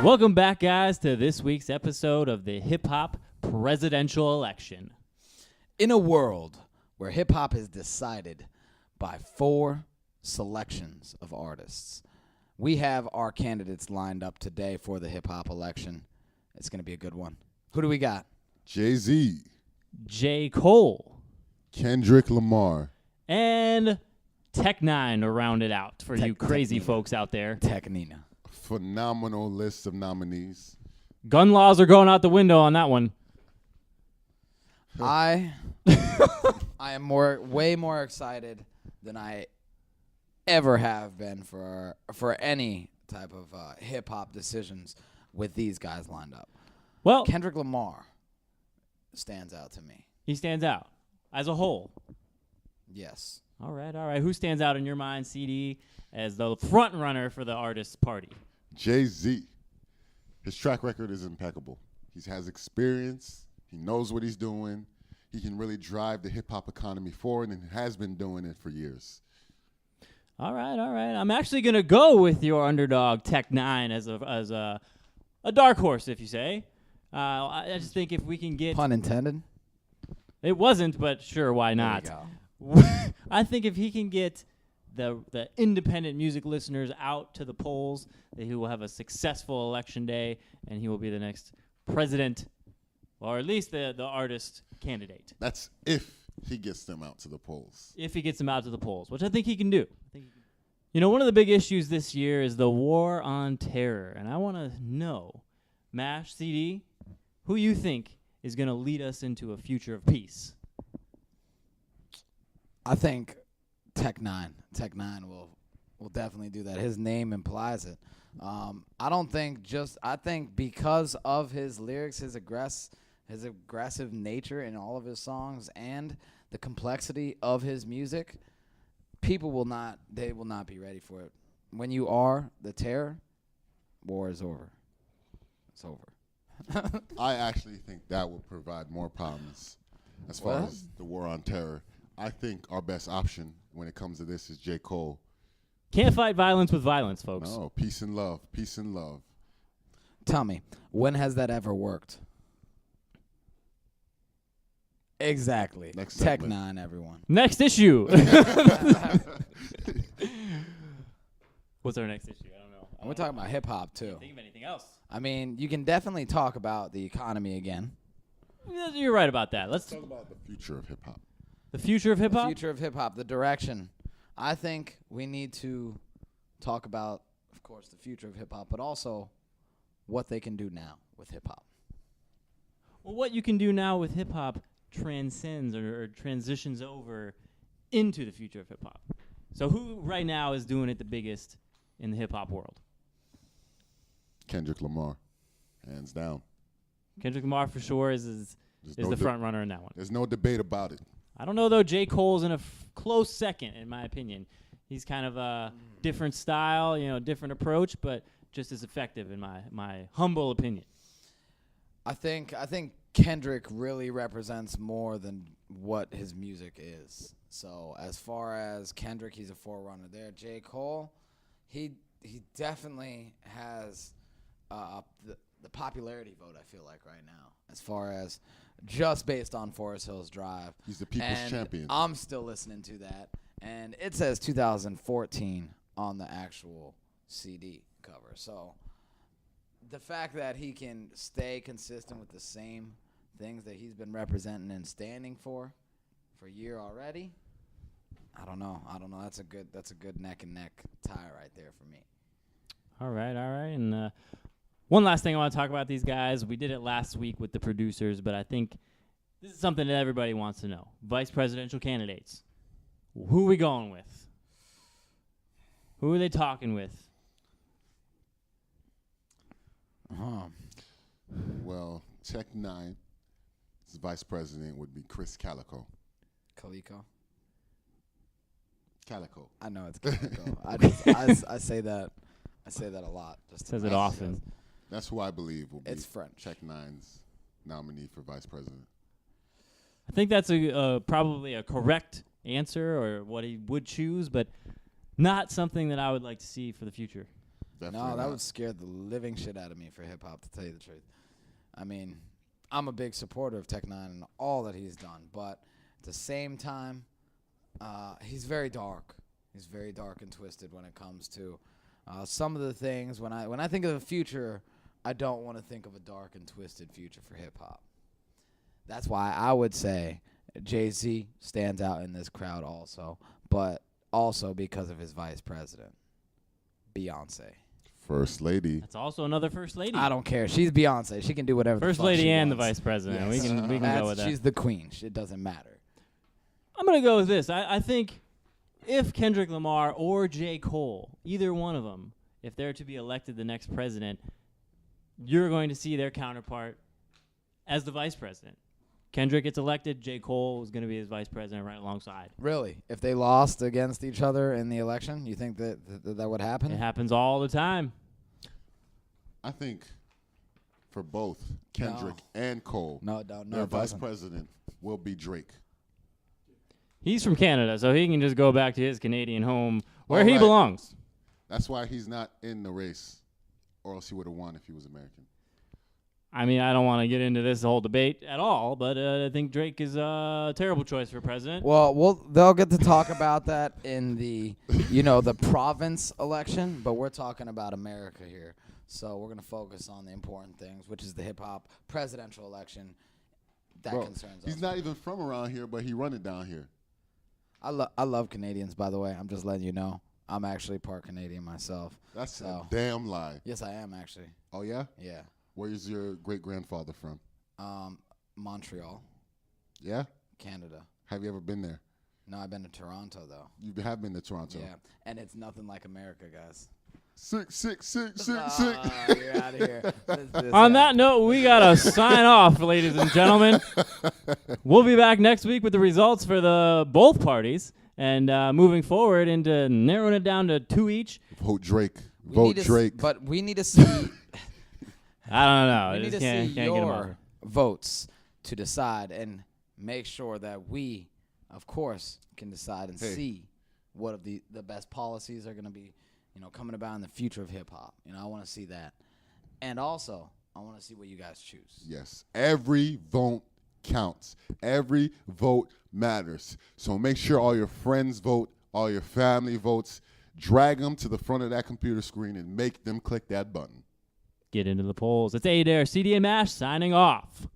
Welcome back, guys, to this week's episode of the Hip Hop Presidential Election. In a world where hip hop is decided by 4 selections of artists, we have our candidates lined up today for the hip hop election. It's going to be a good one. Who do we got? Jay-Z, J. Cole, Kendrick Lamar, and Tech Nine to round it out for you crazy Tech Nina. folks out there. Tech Nina. phenomenal list of nominees. Gun laws are going out the window on that one. I am way more excited than I ever have been for any type of hip hop decisions with these guys lined up. Well, Kendrick Lamar stands out to me. he stands out as a whole. Yes. All right. Who stands out in your mind, CD, as the front runner for the artist's party? Jay-Z. His track record is impeccable. He has experience. He knows what he's doing. He can really drive the hip-hop economy forward and has been doing it for years. All right. I'm actually going to go with your underdog, Tech Nine, as a dark horse, if you say. I just think if we can get... Pun intended. It wasn't, but sure, why not? There you go. I think if he can get the independent music listeners out to the polls, that he will have a successful election day, and he will be the next president, or at least the artist candidate. That's if he gets them out to the polls. If he gets them out to the polls, which I think he can do. You know, one of the big issues this year is the war on terror, and I want to know, MASH, CD, who you think is going to lead us into a future of peace? I think Tech Nine will definitely do that. His name implies it. I think because of his lyrics, his aggressive nature in all of his songs, and the complexity of his music, people will not be ready for it. When you are the terror, war is over. It's over. I actually think that will provide more problems as far as the war on terror. I think our best option when it comes to this is J. Cole. Can't fight violence with violence, folks. No, peace and love. Peace and love. Tell me, when has that ever worked? Exactly. Next Tech segment. Nine, everyone. Next issue. What's our next issue? I don't know. We're talking about hip hop too. Think of anything else? I mean, you can definitely talk about the economy again. Yeah, you're right about that. Let's Talk about the future of hip-hop. the future of hip The hop. future of hip hop, the direction. I think we need to talk about, of course, the future of hip hop, but also what they can do now with hip hop. Well, what you can do now with hip hop transcends or transitions over into the future of hip hop. So who right now is doing it the biggest in the hip hop world? Kendrick Lamar, hands down. Kendrick Lamar for sure is the front runner in that one. There's no debate about it. I don't know though. J. Cole's in a close second, in my opinion. He's kind of a different style, different approach, but just as effective in my humble opinion. I think Kendrick really represents more than what his music is. So as far as Kendrick, he's a forerunner there. J. Cole, he definitely has the popularity vote, I feel like, right now, as far as just based on Forest Hills Drive. He's the people's champion. I'm still listening to that. And it says 2014 on the actual CD cover. So the fact that he can stay consistent with the same things that he's been representing and standing for a year already, I don't know. That's a good neck and neck tie right there for me. All right. And one last thing I want to talk about these guys. We did it last week with the producers, but I think this is something that everybody wants to know. Vice presidential candidates. Who are we going with? Who are they talking with? Well, Tech Nine's vice president would be Chris Calico. Calico. I know it's Calico. I say that a lot. Just Says it often. That's who I believe will be It's French. Tech Nine's nominee for vice president. I think that's probably a correct answer or what he would choose, but not something that I would like to see for the future. Definitely No, that not. would scare the living shit out of me for hip hop, to tell you the truth. I mean, I'm a big supporter of Tech Nine and all that he's done, but at the same time, he's very dark. He's very dark and twisted when it comes to some of the things. When I think of the future, I don't want to think of a dark and twisted future for hip hop. That's why I would say Jay-Z stands out in this crowd also, but also because of his vice president, Beyonce. First lady. That's also another first lady. I don't care. She's Beyonce. She can do whatever First the fuck lady she and the wants. vice president. Yes. We can go with that. She's the queen. It doesn't matter. I'm gonna go with this. I think if Kendrick Lamar or J. Cole, either one of them, if they're to be elected the next president, you're going to see their counterpart as the vice president. Kendrick gets elected, J. Cole is going to be his vice president right alongside. Really? If they lost against each other in the election, you think that would happen? It happens all the time. I think for both Kendrick and Cole, No, no, their it vice doesn't. president will be Drake. He's from Canada, so he can just go back to his Canadian home where he Alright. belongs. That's why he's not in the race, or else he would have won if he was American. I mean, I don't want to get into this whole debate at all, but I think Drake is a terrible choice for president. Well, they'll get to talk about that in the, the province election, but we're talking about America here. So we're going to focus on the important things, which is the hip-hop presidential election. That Bro, concerns us. he's not even from around here, but he run it down here. I love Canadians, by the way. I'm just letting you know. I'm actually part Canadian myself. That's So. a damn lie. Yes, I am, actually. Oh, yeah? Yeah. Where's your great-grandfather from? Montreal, Yeah? Canada. Have you ever been there? No, I've been to Toronto, though. You have been to Toronto. Yeah, and it's nothing like America, guys. Sick. You're out of here. On that note, we got to sign off, ladies and gentlemen. We'll be back next week with the results for the both parties and moving forward into narrowing it down to 2 each. Vote Drake. We Vote need to Drake. but we need to see. I don't know. We I need just to can't see get 'em your over. votes to decide and make sure that we, of course, can decide and Hey. see what of the best policies are going to be, coming about in the future of hip hop. I want to see that, and also I want to see what you guys choose. Yes. Every vote counts. Every vote matters. So make sure all your friends vote, all your family votes. Drag them to the front of that computer screen and make them click that button. Get into the polls. It's A-Dare, CD and MASH signing off.